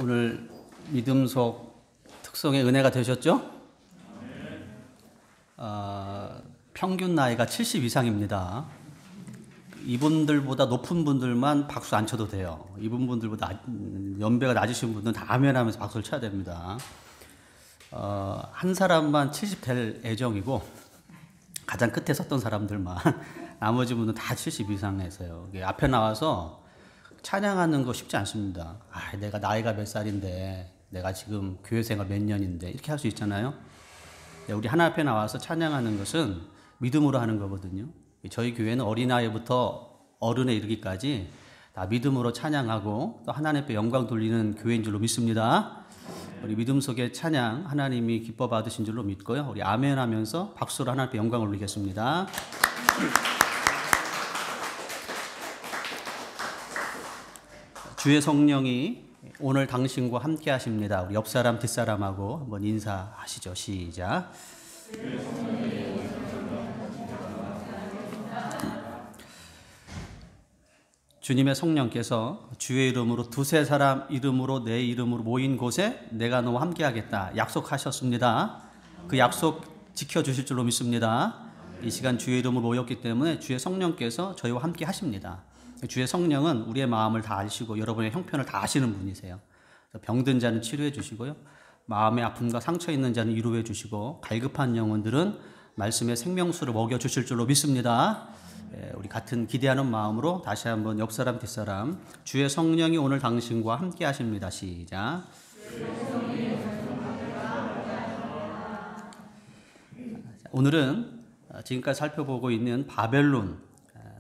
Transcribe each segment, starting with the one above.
오늘 믿음 속 특성의 은혜가 되셨죠? 평균 나이가 70 이상입니다. 이분들보다 높은 분들만 박수 안 쳐도 돼요. 이분들보다 연배가 낮으신 분들은 다 아멘하면서 박수를 쳐야 됩니다. 한 사람만 70 될 예정이고 가장 끝에 섰던 사람들만 나머지 분은 다 70 이상에서요. 앞에 나와서 찬양하는 거 쉽지 않습니다. 내가 나이가 몇 살인데, 내가 지금 교회 생활 몇 년인데 이렇게 할 수 있잖아요. 우리 하나 앞에 나와서 찬양하는 것은 믿음으로 하는 거거든요. 저희 교회는 어린아이부터 어른에 이르기까지 다 믿음으로 찬양하고 또 하나님 앞에 영광 돌리는 교회인 줄로 믿습니다. 우리 믿음 속의 찬양 하나님이 기뻐 받으신 줄로 믿고요. 우리 아멘 하면서 박수로 하나님 앞에 영광을 올리겠습니다. 주의 성령이 오늘 당신과 함께 하십니다. 우리 옆사람 뒷사람하고 한번 인사하시죠. 시작. 주님의 성령께서 주의 이름으로 두세 사람 이름으로 내 이름으로 모인 곳에 내가 너와 함께 하겠다 약속하셨습니다. 그 약속 지켜주실 줄로 믿습니다. 이 시간 주의 이름으로 모였기 때문에 주의 성령께서 저희와 함께 하십니다. 주의 성령은 우리의 마음을 다 아시고 여러분의 형편을 다 아시는 분이세요. 병든 자는 치료해 주시고요. 마음의 아픔과 상처 있는 자는 위로해 주시고 갈급한 영혼들은 말씀의 생명수를 먹여 주실 줄로 믿습니다. 우리 같은 기대하는 마음으로 다시 한번 옆사람 뒷사람 주의 성령이 오늘 당신과 함께 하십니다. 시작. 오늘은 지금까지 살펴보고 있는 바벨론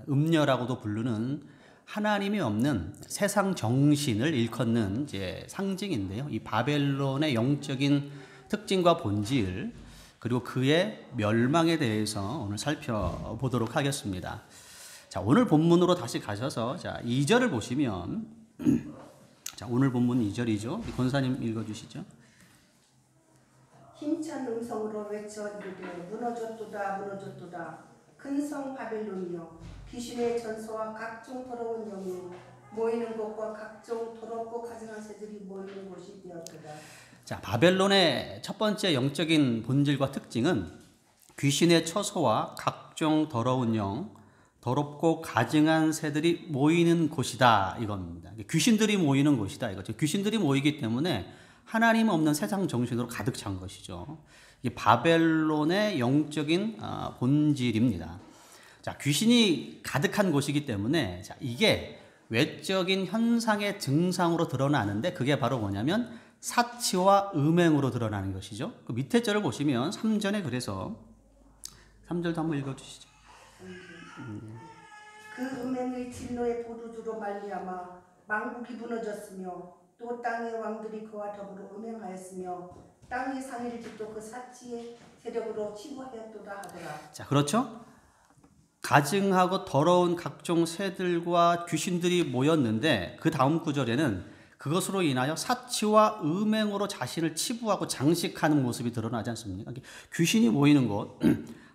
음녀라고도 부르는 하나님이 없는 세상 정신을 일컫는 이제 상징인데요. 이 바벨론의 영적인 특징과 본질 그리고 그의 멸망에 대해서 오늘 살펴보도록 하겠습니다. 자, 오늘 본문으로 다시 가셔서 자, 2절을 보시면 자, 오늘 본문 2절이죠. 권사님 읽어주시죠. 힘찬 음성으로 외쳐 이르되 무너졌도다 무너졌도다 큰 성 바벨론이여 귀신의 전소와 각종 더러운 영이 모이는 곳과 각종 더럽고 가증한 새들이 모이는 곳이 되었도다. 자, 바벨론의 첫 번째 영적인 본질과 특징은 귀신의 처소와 각종 더러운 영, 더럽고 가증한 새들이 모이는 곳이다 이겁니다. 귀신들이 모이는 곳이다 이거죠. 귀신들이 모이기 때문에 하나님 없는 세상 정신으로 가득 찬 것이죠. 이게 바벨론의 영적인 본질입니다. 자, 귀신이 가득한 곳이기 때문에 자, 이게 외적인 현상의 증상으로 드러나는데 그게 바로 뭐냐면 사치와 음행으로 드러나는 것이죠. 그 밑에 절을 보시면 3절에 그래서 3절도 한번 읽어주시죠. 그 음행의 진노의 포도주로 말미암아 망국이 무너졌으며 또 땅의 왕들이 그와 더불어 음행하였으며 땅의 상해를 짓도 그 사치의 세력으로 치부하였도다 하더라. 자, 그렇죠? 가증하고 더러운 각종 새들과 귀신들이 모였는데 그 다음 구절에는 그것으로 인하여 사치와 음행으로 자신을 치부하고 장식하는 모습이 드러나지 않습니까? 귀신이 모이는 곳,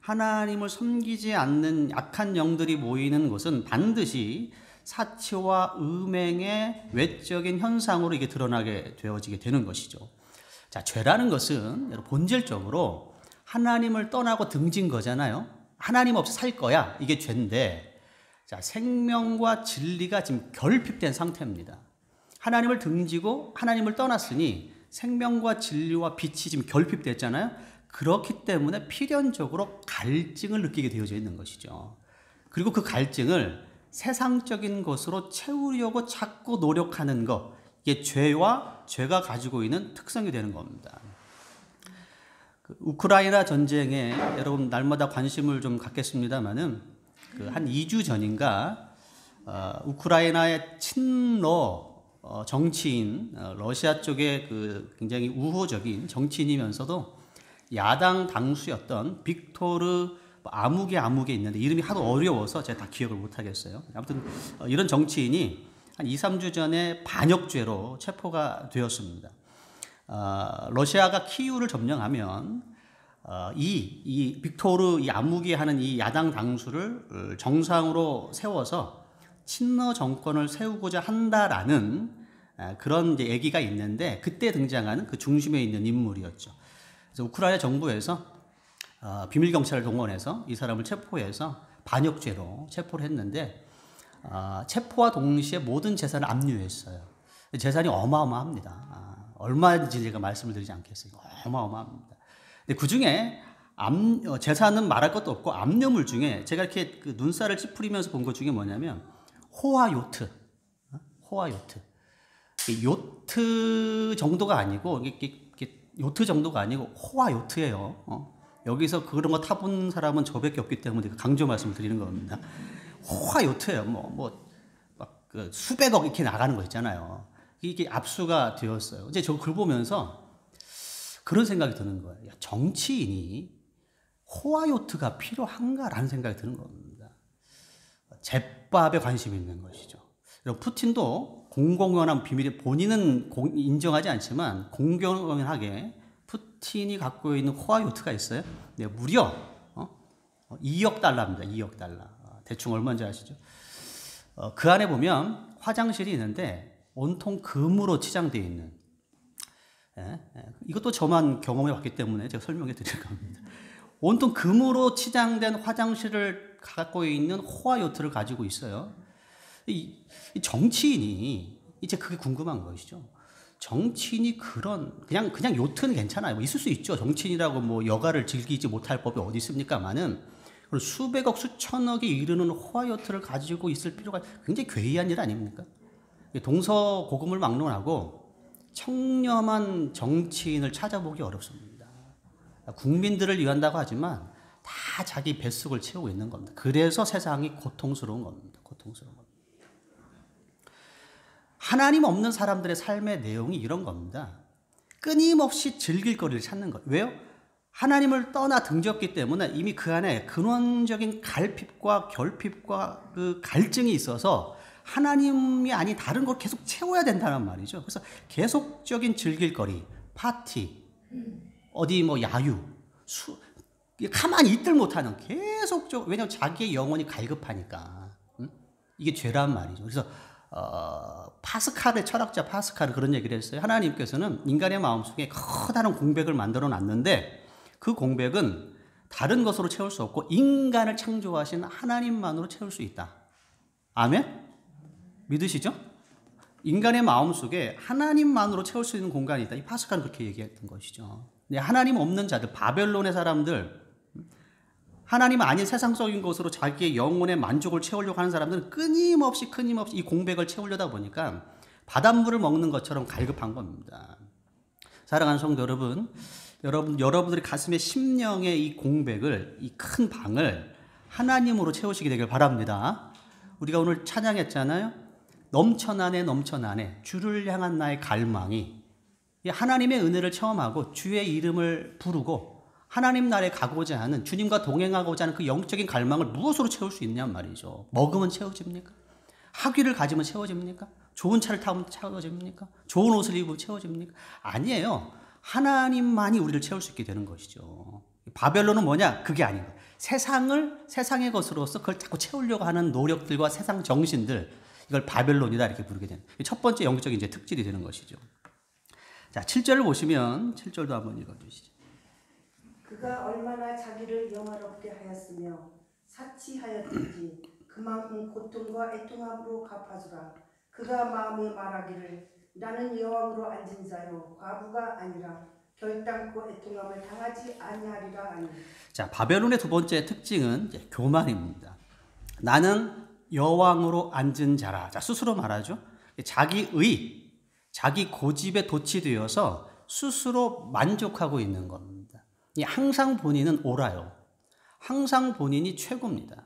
하나님을 섬기지 않는 약한 영들이 모이는 곳은 반드시 사치와 음행의 외적인 현상으로 이게 드러나게 되어지게 되는 것이죠. 자, 죄라는 것은 본질적으로 하나님을 떠나고 등진 거잖아요. 하나님 없이 살 거야. 이게 죄인데, 자, 생명과 진리가 지금 결핍된 상태입니다. 하나님을 등지고 하나님을 떠났으니 생명과 진리와 빛이 지금 결핍됐잖아요. 그렇기 때문에 필연적으로 갈증을 느끼게 되어져 있는 것이죠. 그리고 그 갈증을 세상적인 것으로 채우려고 자꾸 노력하는 것, 이게 죄와 죄가 가지고 있는 특성이 되는 겁니다. 우크라이나 전쟁에 여러분 날마다 관심을 좀 갖겠습니다만은 한 2주 전인가 우크라이나의 친러 정치인 러시아 쪽의 그 굉장히 우호적인 정치인이면서도 야당 당수였던 빅토르 아무개 있는데 이름이 하도 어려워서 제가 다 기억을 못 하겠어요. 아무튼 이런 정치인이 한 2, 3주 전에 반역죄로 체포가 되었습니다. 러시아가 키이우를 점령하면 이 빅토르 이 아무개 하는 이 야당 당수를 정상으로 세워서 친러 정권을 세우고자 한다라는 그런 이제 얘기가 있는데 그때 등장하는 그 중심에 있는 인물이었죠. 그래서 우크라이나 정부에서 비밀 경찰을 동원해서 이 사람을 체포해서 반역죄로 체포를 했는데 체포와 동시에 모든 재산을 압류했어요. 재산이 어마어마합니다. 얼마인지 제가 말씀을 드리지 않겠어요. 어마어마합니다. 근데 그 중에 재산은 말할 것도 없고 압류물 중에 제가 이렇게 그 눈살을 찌푸리면서 본 것 중에 뭐냐면 호화 요트. 요트 정도가 아니고 요트 정도가 아니고 호화 요트예요. 여기서 그런 거 타본 사람은 저밖에 없기 때문에 강조 말씀을 드리는 겁니다. 호화 요트예요. 막 그 수백억 이렇게 나가는 거 있잖아요. 이게 압수가 되었어요. 이제 저 글 보면서 그런 생각이 드는 거예요. 야, 정치인이 호화 요트가 필요한가라는 생각이 드는 겁니다. 잿밥에 관심이 있는 것이죠. 푸틴도 공공연한 비밀이 본인은 인정하지 않지만 공공연하게 푸틴이 갖고 있는 호화 요트가 있어요. 네, 무려 2억 달러입니다. 2억 달러. 대충 얼마인지 아시죠? 그 안에 보면 화장실이 있는데 온통 금으로 치장되어 있는. 이것도 저만 경험해 왔기 때문에 제가 설명해 드릴 겁니다. 온통 금으로 치장된 화장실을 갖고 있는 호화 요트를 가지고 있어요. 이 정치인이 이제 그게 궁금한 것이죠. 정치인이 그냥 요트는 괜찮아요. 뭐 있을 수 있죠. 정치인이라고 뭐 여가를 즐기지 못할 법이 어디 있습니까만은 수백억 수천억에 이르는 호화 요트를 가지고 있을 필요가 굉장히 괴이한 일 아닙니까? 동서고금을 막론하고 청렴한 정치인을 찾아보기 어렵습니다. 국민들을 위한다고 하지만 다 자기 뱃속을 채우고 있는 겁니다. 그래서 세상이 고통스러운 겁니다. 고통스러운 겁니다. 하나님 없는 사람들의 삶의 내용이 이런 겁니다. 끊임없이 즐길 거리를 찾는 거예요. 왜요? 하나님을 떠나 등졌기 때문에 이미 그 안에 근원적인 갈핍과 결핍과 그 갈증이 있어서 하나님이 아닌 다른 걸 계속 채워야 된다는 말이죠. 그래서 계속적인 즐길 거리, 파티, 어디 뭐 야유, 가만히 있들 못하는 계속적, 왜냐하면 자기의 영혼이 갈급하니까. 이게 죄란 말이죠. 그래서 철학자 파스칼은 그런 얘기를 했어요. 하나님께서는 인간의 마음속에 커다란 공백을 만들어 놨는데 그 공백은 다른 것으로 채울 수 없고 인간을 창조하신 하나님만으로 채울 수 있다. 아멘? 믿으시죠? 인간의 마음속에 하나님만으로 채울 수 있는 공간이 있다. 이 파스칼은 그렇게 얘기했던 것이죠. 하나님 없는 자들, 바벨론의 사람들, 하나님 아닌 세상적인 것으로 자기의 영혼의 만족을 채우려고 하는 사람들은 끊임없이 이 공백을 채우려다 보니까 바닷물을 먹는 것처럼 갈급한 겁니다. 사랑하는 성도 여러분, 여러분들의 가슴의 심령의 이 공백을, 이 큰 방을 하나님으로 채우시게 되길 바랍니다. 우리가 오늘 찬양했잖아요. 넘쳐나네 주를 향한 나의 갈망이, 하나님의 은혜를 체험하고 주의 이름을 부르고 하나님 나라에 가고자 하는, 주님과 동행하고자 하는 그 영적인 갈망을 무엇으로 채울 수 있냔 말이죠. 먹으면 채워집니까? 학위를 가지면 채워집니까? 좋은 차를 타면 채워집니까? 좋은 옷을 입으면 채워집니까? 아니에요. 하나님만이 우리를 채울 수 있게 되는 것이죠. 바벨론은 뭐냐? 그게 아닌 거예요. 세상의 것으로서 그걸 자꾸 채우려고 하는 노력들과 세상 정신들, 이걸 바벨론이다 이렇게 부르게 되는, 첫 번째 영적인 이제 특질이 되는 것이죠. 자, 7절을 보시면 7절도 한번 읽어주시죠. 그가 얼마나 자기를 영화롭게 하였으며 사치하였든지 그만큼 고통과 애통함으로 갚아주라. 그가 마음에 말하기를 나는 여왕으로 앉은 자요 과부가 아니라 결단코 애통함을 당하지 아니하리라 하니. 자, 바벨론의 두 번째 특징은 이제 교만입니다. 나는 여왕으로 앉은 자라. 자, 스스로 말하죠. 자기 고집에 도취되어서 스스로 만족하고 있는 겁니다. 항상 본인은 옳아요. 항상 본인이 최고입니다.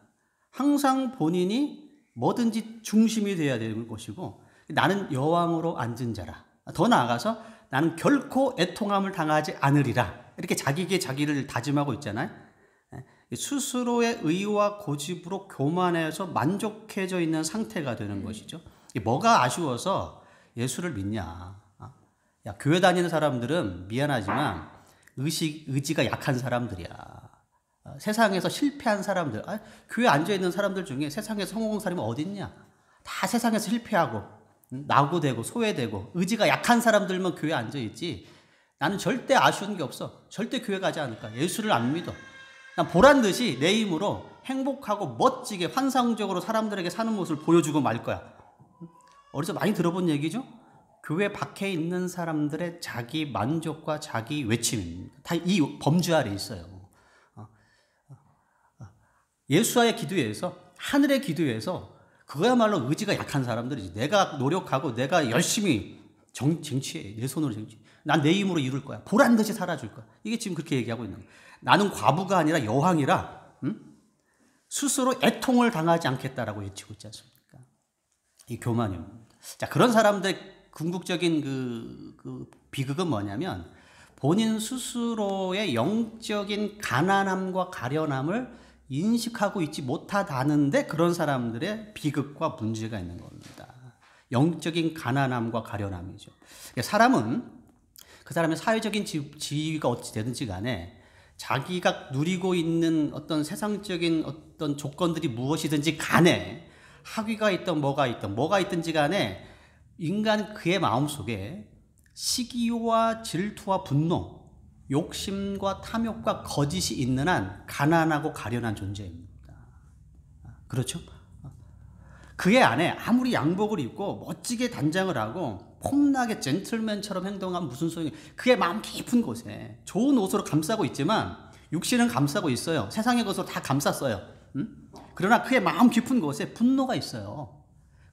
항상 본인이 뭐든지 중심이 되어야 되는 것이고, 나는 여왕으로 앉은 자라. 더 나아가서 나는 결코 애통함을 당하지 않으리라. 이렇게 자기에게 자기를 다짐하고 있잖아요. 스스로의 의와 고집으로 교만해서 만족해져 있는 상태가 되는 것이죠. 뭐가 아쉬워서 예수를 믿냐. 야, 교회 다니는 사람들은 미안하지만 의지가 약한 사람들이야. 세상에서 실패한 사람들, 교회 앉아있는 사람들 중에 세상에서 성공한 사람이 어디 있냐. 다 세상에서 실패하고 낙오되고 소외되고 의지가 약한 사람들만 교회에 앉아있지 나는 절대 아쉬운 게 없어. 절대 교회 가지 않을까. 예수를 안 믿어. 난 보란 듯이 내 힘으로 행복하고 멋지게 환상적으로 사람들에게 사는 모습을 보여주고 말 거야. 어디서 많이 들어본 얘기죠? 교회 밖에 있는 사람들의 자기 만족과 자기 외침입니다. 다 이 범주 아래 있어요. 예수와의 기도회에서, 하늘의 기도회에서 그거야말로 의지가 약한 사람들이지. 내가 노력하고 내가 열심히 쟁취해. 내 손으로 쟁취해. 난 내 힘으로 이룰 거야. 보란 듯이 살아줄 거야. 이게 지금 그렇게 얘기하고 있는 거야. 나는 과부가 아니라 여왕이라 스스로 애통을 당하지 않겠다라고 외치고 있지 않습니까? 이 교만입니다. 자, 그런 사람들의 궁극적인 그 비극은 뭐냐면 본인 스스로의 영적인 가난함과 가련함을 인식하고 있지 못하다는데 그런 사람들의 비극과 문제가 있는 겁니다. 영적인 가난함과 가련함이죠. 사람은 그 사람의 사회적인 지위가 어찌 되든지 간에 자기가 누리고 있는 어떤 세상적인 어떤 조건들이 무엇이든지 간에 학위가 있든 뭐가 있든지 간에 인간 그의 마음속에 시기와 질투와 분노, 욕심과 탐욕과 거짓이 있는 한 가난하고 가련한 존재입니다. 그렇죠? 그의 안에 아무리 양복을 입고 멋지게 단장을 하고 폼나게 젠틀맨처럼 행동하면 무슨 소용이, 그의 마음 깊은 곳에 좋은 옷으로 감싸고 있지만 육신은 감싸고 있어요. 세상의 것으로 다 감쌌어요. 그러나 그의 마음 깊은 곳에 분노가 있어요.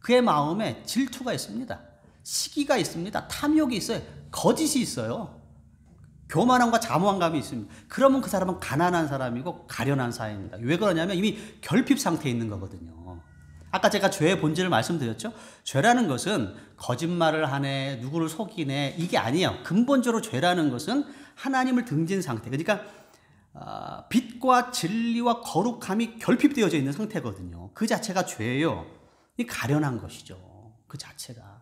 그의 마음에 질투가 있습니다. 시기가 있습니다. 탐욕이 있어요. 거짓이 있어요. 교만함과 자만감이 있습니다. 그러면 그 사람은 가난한 사람이고 가련한 사람입니다. 왜 그러냐면 이미 결핍 상태에 있는 거거든요. 아까 제가 죄의 본질을 말씀드렸죠. 죄라는 것은 거짓말을 하네, 누구를 속이네, 이게 아니에요. 근본적으로 죄라는 것은 하나님을 등진 상태, 그러니까 빛과 진리와 거룩함이 결핍되어져 있는 상태거든요. 그 자체가 죄예요. 이 가련한 것이죠. 그 자체가.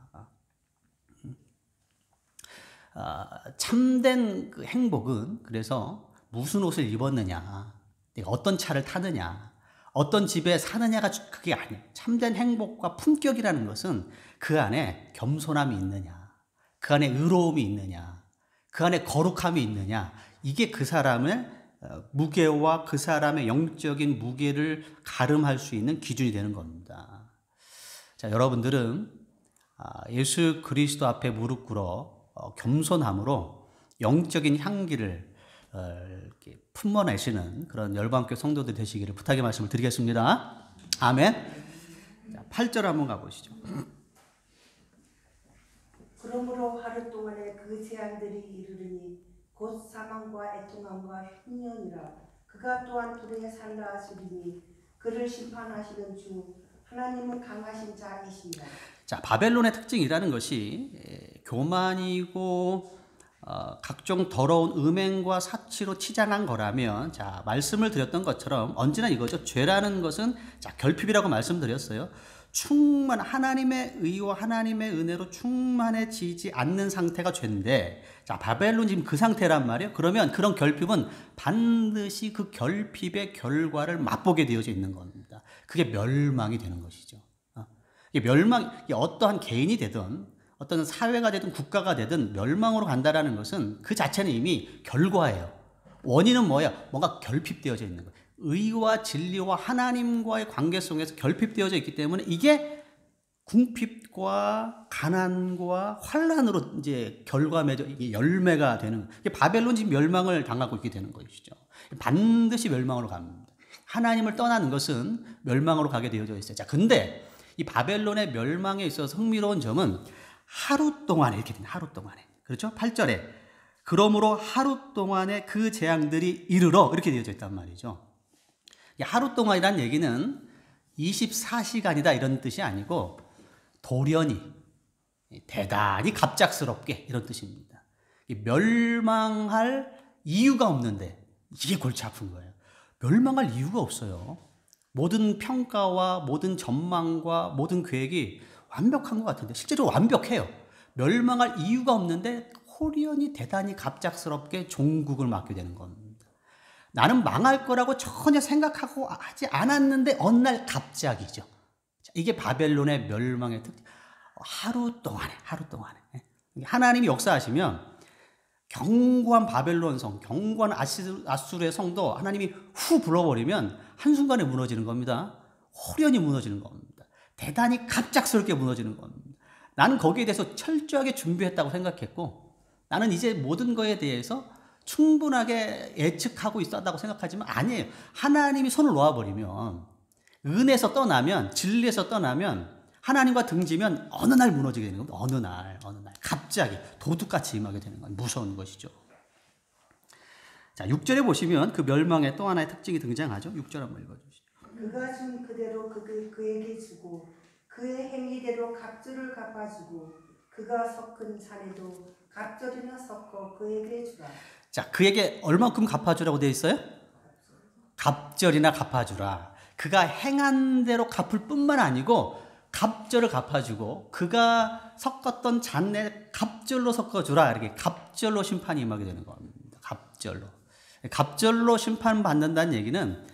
참된 그 행복은 그래서 무슨 옷을 입었느냐, 내가 어떤 차를 타느냐, 어떤 집에 사느냐가 그게 아니에요. 참된 행복과 품격이라는 것은 그 안에 겸손함이 있느냐, 그 안에 의로움이 있느냐, 그 안에 거룩함이 있느냐, 이게 그 사람의 무게와 그 사람의 영적인 무게를 가름할 수 있는 기준이 되는 겁니다. 자, 여러분들은 예수 그리스도 앞에 무릎 꿇어 겸손함으로 영적인 향기를 이렇게 품어내시는 그런 열방교 성도들 되시기를 부탁의 말씀을 드리겠습니다. 아멘. 자, 8절 한번 가보시죠. 그러므로 하루 동안에 그 재앙들이 이르르니 곧 사망과 애통함과 흉년이라. 그가 또한 불에 살라하시리니 그를 심판하시는 주 하나님은 강하신 자이십니다. 자, 바벨론의 특징이라는 것이 교만이고 각종 더러운 음행과 사치로 치장한 거라면, 자, 말씀을 드렸던 것처럼 언제나 이거죠. 죄라는 것은, 자, 결핍이라고 말씀드렸어요. 하나님의 의와 하나님의 은혜로 충만해지지 않는 상태가 죄인데, 자, 바벨론 지금 그 상태란 말이에요. 그러면 그런 결핍은 반드시 그 결핍의 결과를 맛보게 되어져 있는 겁니다. 그게 멸망이 되는 것이죠. 이게 어떠한 개인이 되든 어떤 사회가 되든 국가가 되든 멸망으로 간다라는 것은 그 자체는 이미 결과예요. 원인은 뭐예요? 뭔가 결핍되어져 있는 거예요. 의와 진리와 하나님과의 관계 속에서 결핍되어져 있기 때문에 이게 궁핍과 가난과 환란으로 이제 결과맺어 이게 열매가 되는 거예요. 이게 바벨론 지금 멸망을 당하고 있게 되는 것이죠. 반드시 멸망으로 갑니다. 하나님을 떠나는 것은 멸망으로 가게 되어져 있어요. 자, 근데 이 바벨론의 멸망에 있어서 흥미로운 점은 하루 동안에 이렇게 됩니다. 하루 동안에. 그렇죠? 8절에 그러므로 하루 동안에 그 재앙들이 이르러 이렇게 되어져 있단 말이죠. 하루 동안이란 얘기는 24시간이다 이런 뜻이 아니고 돌연히 대단히 갑작스럽게 이런 뜻입니다. 멸망할 이유가 없는데 이게 골치 아픈 거예요. 멸망할 이유가 없어요. 모든 평가와 모든 전망과 모든 계획이 완벽한 것 같은데 실제로 완벽해요. 멸망할 이유가 없는데 호련히 대단히 갑작스럽게 종국을 맞게 되는 겁니다. 나는 망할 거라고 전혀 생각하고 하지 않았는데 어느 날 갑자기죠. 이게 바벨론의 멸망의 특징. 하루 동안에. 하나님이 역사하시면 견고한 바벨론 성, 견고한 아수르의 성도 하나님이 후 불어버리면 한순간에 무너지는 겁니다. 호련히 무너지는 겁니다. 대단히 갑작스럽게 무너지는 겁니다. 나는 거기에 대해서 철저하게 준비했다고 생각했고, 나는 이제 모든 거에 대해서 충분하게 예측하고 있었다고 생각하지만 아니에요. 하나님이 손을 놓아버리면, 은에서 떠나면, 진리에서 떠나면, 하나님과 등지면 어느 날 무너지게 되는 겁니다. 어느 날 갑자기 도둑같이 임하게 되는 건 무서운 것이죠. 자, 6절에 보시면 그 멸망의 또 하나의 특징이 등장하죠. 6절 한번 읽어주시죠. 그가 준 그대로 그에게 주고 그의 행위대로 갑절을 갚아주고 그가 섞은 잔에도 갑절이나 섞어 그에게 주라. 자, 그에게 얼만큼 갚아주라고 되어 있어요? 갑절이나 갚아주라. 그가 행한 대로 갚을 뿐만 아니고 갑절을 갚아주고 그가 섞었던 잔에 갑절로 섞어주라. 이렇게 갑절로 심판이 임하게 되는 겁니다. 갑절로 심판받는다는 얘기는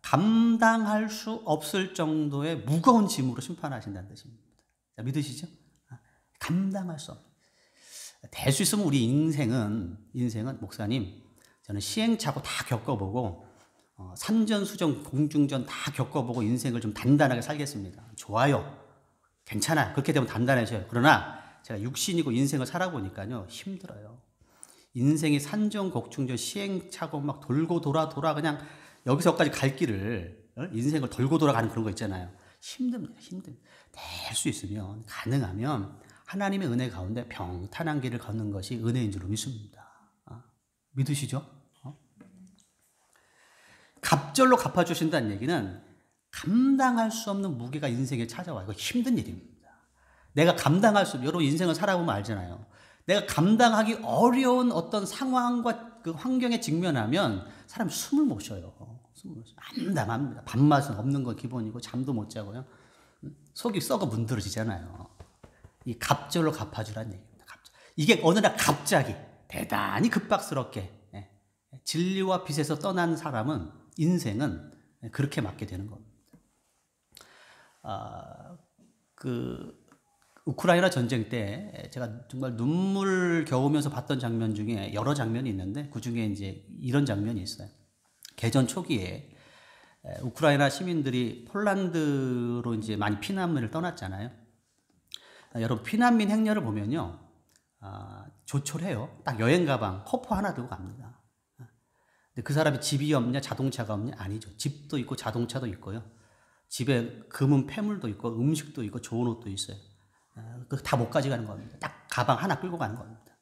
감당할 수 없을 정도의 무거운 짐으로 심판하신다는 뜻입니다. 자, 믿으시죠? 감당할 수 없는. 될 수 있으면 우리 인생은 목사님, 저는 시행착오 다 겪어보고 산전수전 공중전 다 겪어보고 인생을 좀 단단하게 살겠습니다. 좋아요. 괜찮아요. 그렇게 되면 단단해져요. 그러나 제가 육신이고 인생을 살아보니까요, 힘들어요. 인생이 산전곡중전 시행착오 막 돌고 돌아 그냥 여기서까지 갈 길을, 인생을 돌고 돌아가는 그런 거 있잖아요. 힘듭니다. 될 수 있으면, 가능하면 하나님의 은혜 가운데 평탄한 길을 걷는 것이 은혜인 줄로 믿습니다. 믿으시죠? 갑절로 갚아주신다는 얘기는 감당할 수 없는 무게가 인생에 찾아와요. 이거 힘든 일입니다. 내가 감당할 수, 여러분 인생을 살아보면 알잖아요. 내가 감당하기 어려운 어떤 상황과 그 환경에 직면하면 사람 숨을 못 쉬어요. 암담합니다. 밥맛은 없는 건 기본이고 잠도 못 자고요. 속이 썩어 문드러지잖아요. 이 갑절로 갚아주라는 얘기입니다. 갑절. 이게 어느 날 갑자기 대단히 급박스럽게 진리와 빛에서 떠난 사람은, 인생은 그렇게 맞게 되는 겁니다. 우크라이나 전쟁 때 제가 정말 눈물 겨우면서 봤던 장면 중에 여러 장면이 있는데, 그 중에 이제 이런 장면이 있어요. 개전 초기에 우크라이나 시민들이 폴란드로 이제 많이 피난민을 떠났잖아요. 여러분, 피난민 행렬을 보면요, 조촐해요. 딱 여행 가방, 코퍼 하나 들고 갑니다. 근데 그 사람이 집이 없냐, 자동차가 없냐? 아니죠. 집도 있고 자동차도 있고요. 집에 금은 폐물도 있고 음식도 있고 좋은 옷도 있어요. 다 못 가져가는 겁니다. 딱 가방 하나 끌고 가는 겁니다.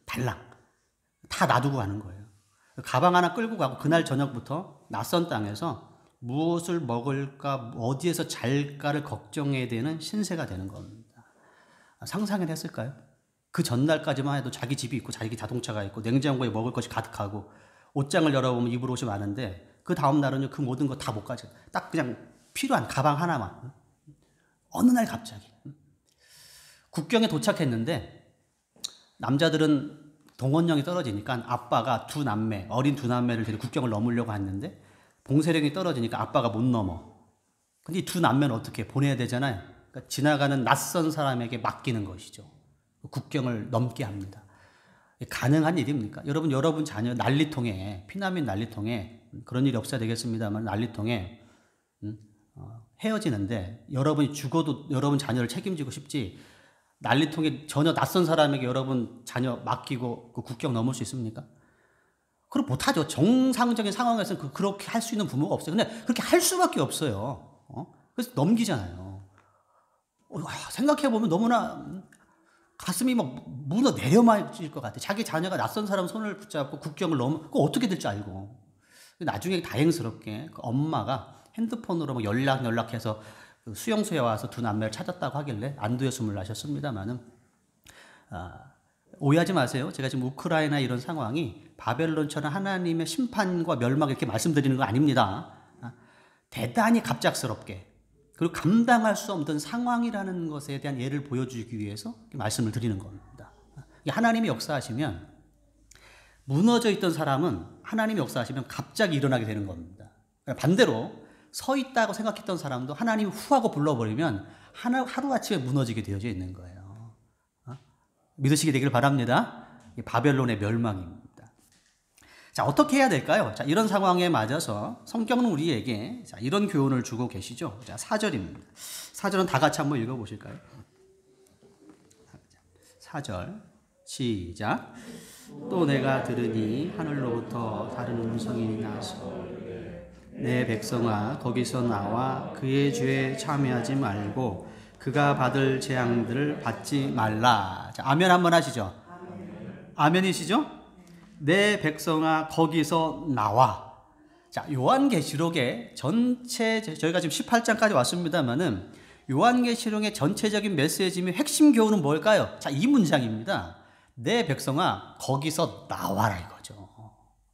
달랑. 다 놔두고 가는 거예요. 가방 하나 끌고 가고 그날 저녁부터 낯선 땅에서 무엇을 먹을까, 어디에서 잘까를 걱정해야 되는 신세가 되는 겁니다. 상상을 했을까요? 그 전날까지만 해도 자기 집이 있고 자기 자동차가 있고 냉장고에 먹을 것이 가득하고 옷장을 열어보면 입을 옷이 많은데, 그 다음 날은요, 그 모든 거 다 못 가져. 딱 그냥 필요한 가방 하나만. 어느 날 갑자기 국경에 도착했는데, 남자들은 동원령이 떨어지니까 아빠가 어린 두 남매를 데리고 국경을 넘으려고 했는데, 봉쇄령이 떨어지니까 아빠가 못 넘어. 근데 이 두 남매는 어떻게 보내야 되잖아요. 그러니까 지나가는 낯선 사람에게 맡기는 것이죠. 국경을 넘게 합니다. 가능한 일입니까? 여러분 자녀 난리통에, 피난민 난리통에, 그런 일이 없어야 되겠습니다만 난리통에 헤어지는데, 여러분이 죽어도 여러분 자녀를 책임지고 싶지, 난리통에 전혀 낯선 사람에게 여러분 자녀 맡기고 그 국경 넘을 수 있습니까? 그럼 못하죠. 정상적인 상황에서는 그렇게 할 수 있는 부모가 없어요. 근데 그렇게 할 수밖에 없어요. 그래서 넘기잖아요. 생각해보면 너무나 가슴이 막 무너 내려맞을 것 같아. 자기 자녀가 낯선 사람 손을 붙잡고 국경을 그거 어떻게 될지 알고. 나중에 다행스럽게 그 엄마가 핸드폰으로 막 연락해서 수용소에 와서 두 남매를 찾았다고 하길래 안도의 숨을 나셨습니다만은, 오해하지 마세요. 제가 지금 우크라이나 이런 상황이 바벨론처럼 하나님의 심판과 멸망 이렇게 말씀드리는 거 아닙니다. 대단히 갑작스럽게, 그리고 감당할 수 없는 상황이라는 것에 대한 예를 보여주기 위해서 말씀을 드리는 겁니다. 하나님이 역사하시면, 무너져 있던 사람은 하나님이 역사하시면 갑자기 일어나게 되는 겁니다. 반대로 서 있다고 생각했던 사람도 하나님이 후하고 불러버리면 하루아침에 무너지게 되어져 있는 거예요. 믿으시게 되길 바랍니다. 바벨론의 멸망입니다. 자, 어떻게 해야 될까요? 자, 이런 상황에 맞아서 성경은 우리에게 자, 이런 교훈을 주고 계시죠. 자, 4절입니다. 4절은 다 같이 한번 읽어보실까요? 4절 시작. 또 내가 들으니 하늘로부터 다른 음성이 나서 내 백성아 거기서 나와 그의 죄에 참여하지 말고 그가 받을 재앙들을 받지 말라. 자, 아멘 한번 하시죠. 아멘이시죠? 내 백성아 거기서 나와. 자, 요한계시록의 전체 저희가 지금 18장까지 왔습니다만은 요한계시록의 전체적인 메시지의 핵심 교훈은 뭘까요? 자, 이 문장입니다. 내 백성아 거기서 나와라 이거죠.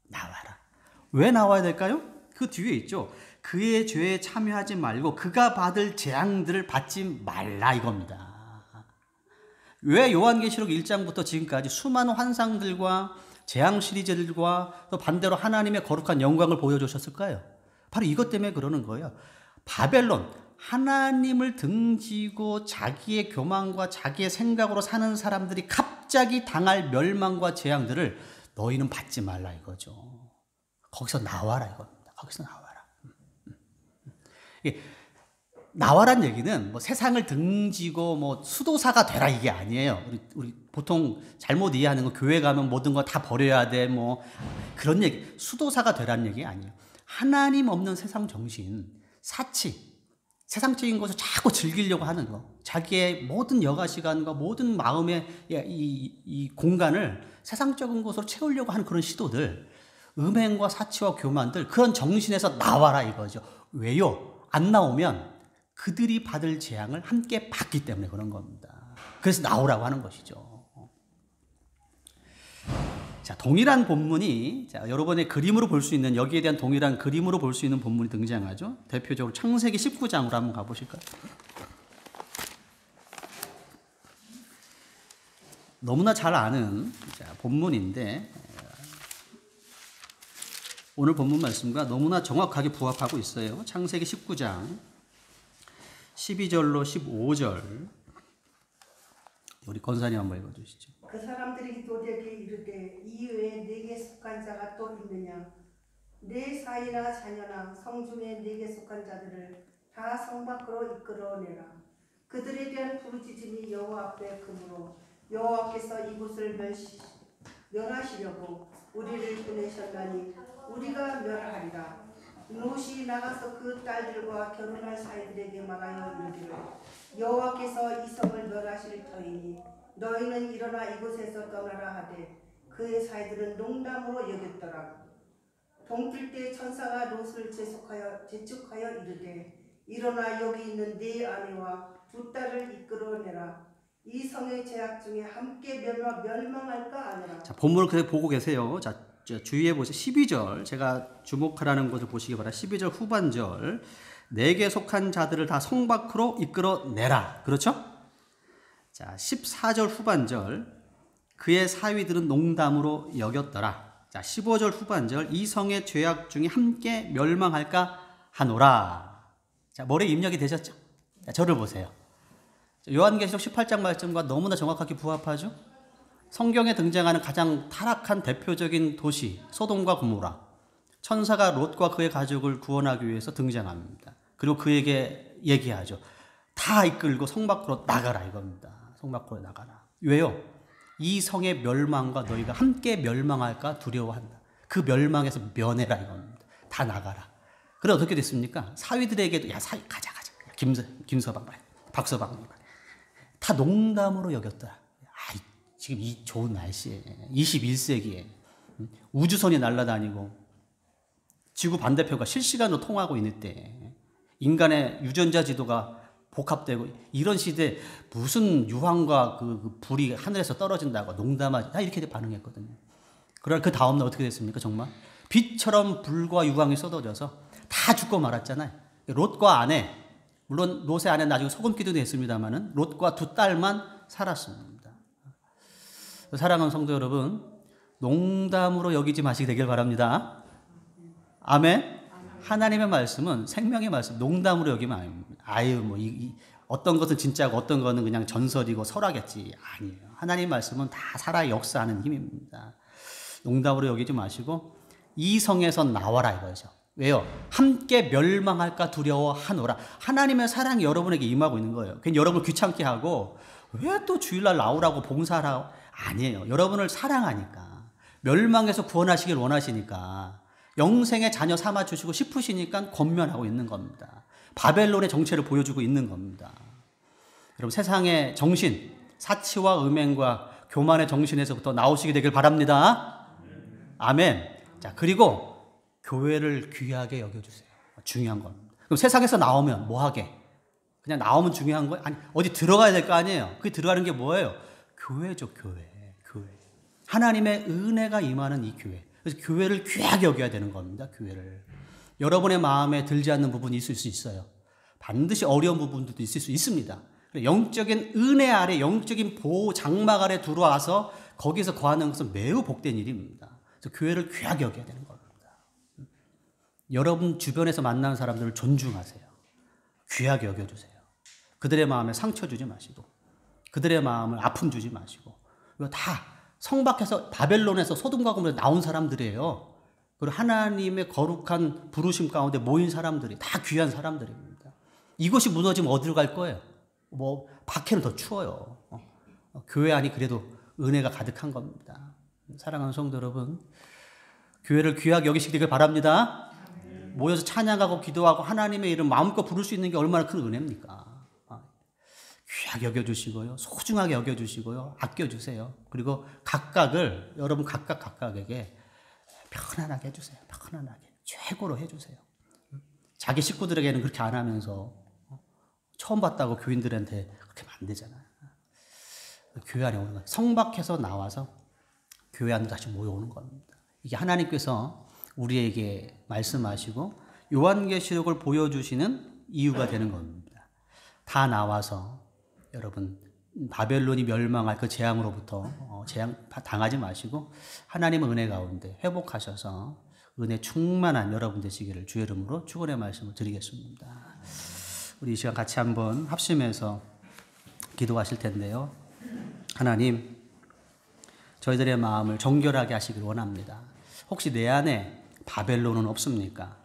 나와라. 왜 나와야 될까요? 그 뒤에 있죠. 그의 죄에 참여하지 말고 그가 받을 재앙들을 받지 말라 이겁니다. 왜 요한계시록 1장부터 지금까지 수많은 환상들과 재앙 시리즈들과 또 반대로 하나님의 거룩한 영광을 보여주셨을까요? 바로 이것 때문에 그러는 거예요. 바벨론, 하나님을 등지고 자기의 교만과 자기의 생각으로 사는 사람들이 갑자기 당할 멸망과 재앙들을 너희는 받지 말라 이거죠. 거기서 나와라 이겁니다. 거기서 나와라. 나와란 얘기는 뭐 세상을 등지고 뭐 수도사가 되라 이게 아니에요. 우리 보통 잘못 이해하는 거 교회 가면 모든 거 다 버려야 돼 뭐 그런 얘기. 수도사가 되라는 얘기 아니에요. 하나님 없는 세상 정신, 사치, 세상적인 것을 자꾸 즐기려고 하는 거, 자기의 모든 여가 시간과 모든 마음의 이 공간을 세상적인 것으로 채우려고 하는 그런 시도들, 음행과 사치와 교만들, 그런 정신에서 나와라 이거죠. 왜요? 안 나오면 그들이 받을 재앙을 함께 받기 때문에 그런 겁니다. 그래서 나오라고 하는 것이죠. 자, 동일한 본문이 자, 여러분의 그림으로 볼 수 있는 여기에 대한 동일한 그림으로 볼 수 있는 본문이 등장하죠. 대표적으로 창세기 19장으로 한번 가보실까요? 너무나 잘 아는 자, 본문인데 오늘 본문 말씀과 너무나 정확하게 부합하고 있어요. 창세기 19장 12절로 15절 우리 권사님 한번 읽어주시죠. 그 사람들이 기도되게 이르되 이 외에 내게 속한 자가 또 있느냐? 내 사이나 자녀나 성중에 내게 속한 자들을 다 성 밖으로 이끌어내라. 그들에 대한 부르짖음이 여호와 앞에 크므로 여호와께서 이곳을 멸하시려고 우리를 보내셨나니 우리가 멸하리라. 롯이 나가서 그 딸들과 결혼할 사이들에게 말하여 이르기를 여호와께서 이 성을 멸하실 터이니 너희는 일어나 이곳에서 떠나라 하되 그의 사이들은 농담으로 여겼더라. 동뜰 때 천사가 롯을 재촉하여 이르되 일어나 여기 있는 네 아내와 두 딸을 이끌어내라. 이 성의 죄악 중에 함께 멸망할까 하느라. 자, 본문을 그대로 보고 계세요. 자, 주의해 보세요. 12절 제가 주목하라는 것을 보시기 바랍니다. 12절 후반절 내게 속한 자들을 다 성 밖으로 이끌어내라. 그렇죠? 자, 14절 후반절 그의 사위들은 농담으로 여겼더라. 자, 15절 후반절 이 성의 죄악 중에 함께 멸망할까 하노라. 자, 머리에 입력이 되셨죠? 자, 저를 보세요. 요한계시록 18장 말씀과 너무나 정확하게 부합하죠? 성경에 등장하는 가장 타락한 대표적인 도시 소돔과 고모라. 천사가 롯과 그의 가족을 구원하기 위해서 등장합니다. 그리고 그에게 얘기하죠. 다 이끌고 성 밖으로 나가라 이겁니다. 성 밖으로 나가라. 왜요? 이 성의 멸망과 너희가 함께 멸망할까 두려워한다. 그 멸망에서 면해라 이겁니다. 다 나가라. 그래 어떻게 됐습니까? 사위들에게도 야 사위 가자. 김서방 박서방 다 농담으로 여겼더라. 지금 이 좋은 날씨에 21세기에 우주선이 날아다니고 지구 반대표가 실시간으로 통하고 있는 때 인간의 유전자 지도가 복합되고 이런 시대에 무슨 유황과 그 불이 하늘에서 떨어진다고 농담하지 다 이렇게 반응했거든요. 그러나 그 다음날 어떻게 됐습니까? 정말 빛처럼 불과 유황이 쏟아져서 다 죽고 말았잖아요. 롯과 아내, 물론 롯의 아내 나중에 소금기도 했습니다만은 롯과 두 딸만 살았습니다. 사랑하는 성도 여러분, 농담으로 여기지 마시게 되길 바랍니다. 아멘. 하나님의 말씀은 생명의 말씀, 농담으로 여기면 아닙니다. 아유, 어떤 것은 진짜고 어떤 거는 그냥 전설이고 설화겠지. 아니에요. 하나님 말씀은 다 살아 역사하는 힘입니다. 농담으로 여기지 마시고 이 성에서 나와라 이거죠. 왜요? 함께 멸망할까 두려워하노라. 하나님의 사랑이 여러분에게 임하고 있는 거예요. 괜히 여러분을 귀찮게 하고 왜 또 주일날 나오라고 봉사하라고. 아니에요. 여러분을 사랑하니까, 멸망에서 구원하시길 원하시니까, 영생의 자녀 삼아주시고 싶으시니까 권면하고 있는 겁니다. 바벨론의 정체를 보여주고 있는 겁니다. 여러분, 세상의 정신, 사치와 음행과 교만의 정신에서부터 나오시게 되길 바랍니다. 아멘. 자, 그리고 교회를 귀하게 여겨주세요. 중요한 겁니다. 그럼 세상에서 나오면 뭐 하게? 그냥 나오면 중요한 거예요? 아니, 어디 들어가야 될 거 아니에요? 그게 들어가는 게 뭐예요? 교회죠, 교회. 하나님의 은혜가 임하는 이 교회. 그래서 교회를 귀하게 여겨야 되는 겁니다, 교회를. 여러분의 마음에 들지 않는 부분이 있을 수 있어요. 반드시 어려운 부분들도 있을 수 있습니다. 영적인 은혜 아래, 영적인 보호 장막 아래 들어와서 거기서 거하는 것은 매우 복된 일입니다. 그래서 교회를 귀하게 여겨야 되는 겁니다. 여러분 주변에서 만나는 사람들을 존중하세요. 귀하게 여겨주세요. 그들의 마음에 상처 주지 마시고, 그들의 마음을 아픔 주지 마시고. 이거 다 성 밖에서, 바벨론에서 소돔과 고모라에서 나온 사람들이에요. 그리고 하나님의 거룩한 부르심 가운데 모인 사람들이 다 귀한 사람들입니다. 이곳이 무너지면 어디로 갈 거예요? 뭐 밖에는 더 추워요. 교회 안이 그래도 은혜가 가득한 겁니다. 사랑하는 성도 여러분, 교회를 귀하게 여기시길 바랍니다. 모여서 찬양하고 기도하고 하나님의 이름 마음껏 부를 수 있는 게 얼마나 큰 은혜입니까? 귀하게 여겨주시고요, 소중하게 여겨주시고요, 아껴주세요. 그리고 각각을, 여러분 각각에게 편안하게 해주세요. 편안하게 최고로 해주세요. 자기 식구들에게는 그렇게 안 하면서 처음 봤다고 교인들한테 그렇게 하면 안 되잖아요. 교회 안에 오는 거예요. 성 밖에서 나와서 교회 안으로 다시 모여오는 겁니다. 이게 하나님께서 우리에게 말씀하시고 요한계시록을 보여주시는 이유가 되는 겁니다. 다 나와서 여러분 바벨론이 멸망할 그 재앙으로부터 재앙 당하지 마시고 하나님의 은혜 가운데 회복하셔서 은혜 충만한 여러분 되시기를 주의 이름으로 축원의 말씀을 드리겠습니다. 우리 이 시간 같이 한번 합심해서 기도하실 텐데요. 하나님, 저희들의 마음을 정결하게 하시길 원합니다. 혹시 내 안에 바벨론은 없습니까?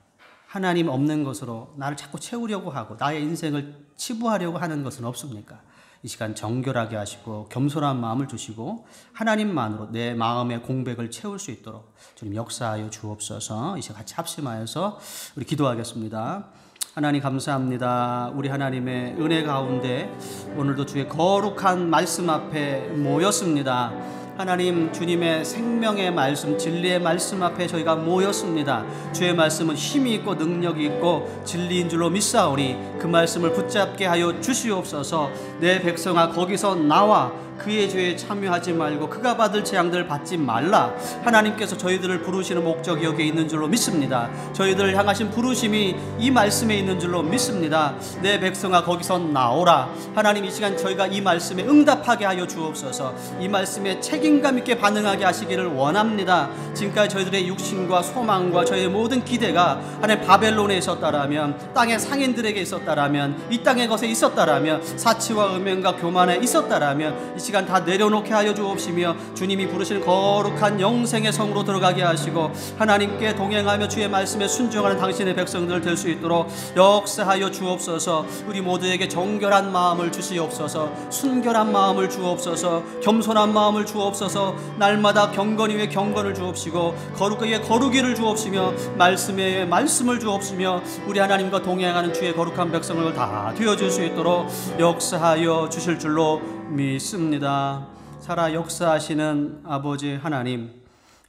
하나님 없는 것으로 나를 자꾸 채우려고 하고 나의 인생을 치부하려고 하는 것은 없습니까? 이 시간 정결하게 하시고 겸손한 마음을 주시고 하나님만으로 내 마음의 공백을 채울 수 있도록 주님 역사하여 주옵소서. 이 시간 같이 합심하여서 우리 기도하겠습니다. 하나님 감사합니다. 우리 하나님의 은혜 가운데 오늘도 주의 거룩한 말씀 앞에 모였습니다. 하나님, 주님의 생명의 말씀, 진리의 말씀 앞에 저희가 모였습니다. 주의 말씀은 힘이 있고 능력이 있고 진리인 줄로 믿사오니 그 말씀을 붙잡게 하여 주시옵소서. 내 백성아, 거기서 나와 그의 죄에 참여하지 말고 그가 받을 재앙들을 받지 말라. 하나님께서 저희들을 부르시는 목적이 여기에 있는 줄로 믿습니다. 저희들을 향하신 부르심이 이 말씀에 있는 줄로 믿습니다. 내 백성아, 거기서 나오라. 하나님, 이 시간 저희가 이 말씀에 응답하게 하여 주옵소서. 이 말씀에 책임감 있게 반응하게 하시기를 원합니다. 지금까지 저희들의 육신과 소망과 저희의 모든 기대가 하나님 바벨론에 있었다라면, 땅의 상인들에게 있었다라면, 이 땅의 것에 있었다라면, 사치와 음행과 교만에 있었다라면 이 시간 다 내려놓게 하여 주옵시며 주님이 부르시는 거룩한 영생의 성으로 들어가게 하시고 하나님께 동행하며 주의 말씀에 순종하는 당신의 백성들 될 수 있도록 역사하여 주옵소서. 우리 모두에게 정결한 마음을 주시옵소서. 순결한 마음을 주옵소서. 겸손한 마음을 주옵소서. 날마다 경건 위에 경건을 주옵시고 거룩 위에 거룩이를 주옵시며 말씀 위에 말씀을 주옵시며 우리 하나님과 동행하는 주의 거룩한 백성을 다 되어줄 수 있도록 역사하여 주실 줄로 믿습니다. 살아 역사하시는 아버지 하나님,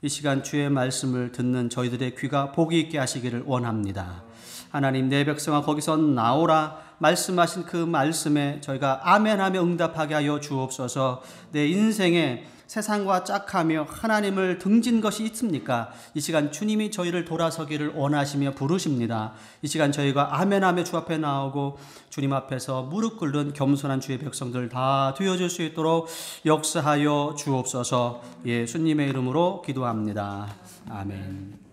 이 시간 주의 말씀을 듣는 저희들의 귀가 복이 있게 하시기를 원합니다. 하나님, 내 백성아 거기서 나오라 말씀하신 그 말씀에 저희가 아멘하며 응답하게 하여 주옵소서. 내 인생에 세상과 짝하며 하나님을 등진 것이 있습니까? 이 시간 주님이 저희를 돌아서기를 원하시며 부르십니다. 이 시간 저희가 아멘하며 주 앞에 나오고 주님 앞에서 무릎 꿇는 겸손한 주의 백성들 다 되어줄 수 있도록 역사하여 주옵소서. 예수님의 이름으로 기도합니다. 아멘.